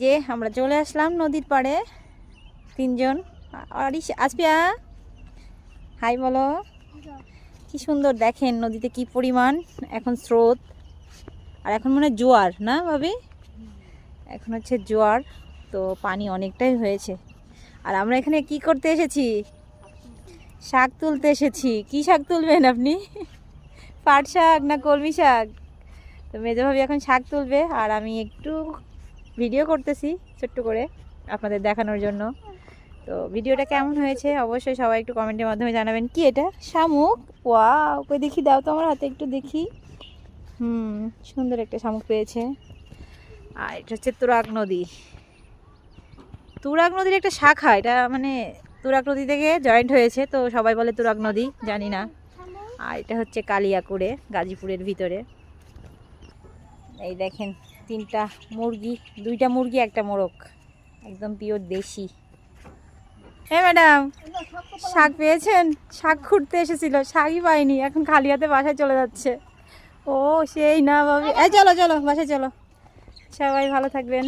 যে আমরা চলে আসলাম নদীর পাড়ে তিনজন। আর আসবিয়া হাই বলো। কি সুন্দর দেখেন নদীতে কি পরিমাণ এখন স্রোত, আর এখন মনে হয় জোয়ার না ভাবি, এখন হচ্ছে জোয়ার, তো পানি অনেকটাই হয়েছে। আর আমরা এখানে কি করতে এসেছি? শাক তুলতে এসেছি। কি শাক তুলবেন আপনি? পাট শাক না কলমি শাক? তো মেজো ভাবি এখন শাক তুলবে, আর আমি একটু ভিডিও করতেছি ছোট্ট করে আপনাদের দেখানোর জন্য। তো ভিডিওটা কেমন হয়েছে অবশ্যই সবাই একটু কমেন্টের মাধ্যমে জানাবেন। কি এটা? শামুক? ওয়াও, কই দেখি, দাও তো আমার হাতে একটু দেখি। সুন্দর একটা শামুক পেয়েছে। আর এটা হচ্ছে তুরাগ নদী। তুরাগ নদীর একটা শাখা, এটা মানে তুরাগ নদী থেকে জয়েন্ট হয়েছে, তো সবাই বলে তুরাগ নদী, জানি না। আর এটা হচ্ছে কালিয়াকুড়ে, গাজীপুরের ভিতরে। এই দেখেন তিনটা মুরগি, দুইটা মুরগি একটা মোরগ, একদম পিওর দেশি। হ্যাঁ ম্যাডাম, শাক পেয়েছেন? শাক খুঁড়তে এসেছিল, শাকই পাইনি, এখন খালি হাতে বাসায় চলে যাচ্ছে। ও সেই না ভাবি, এই চলো চলো বাসায় চলো। সবাই ভালো থাকবেন।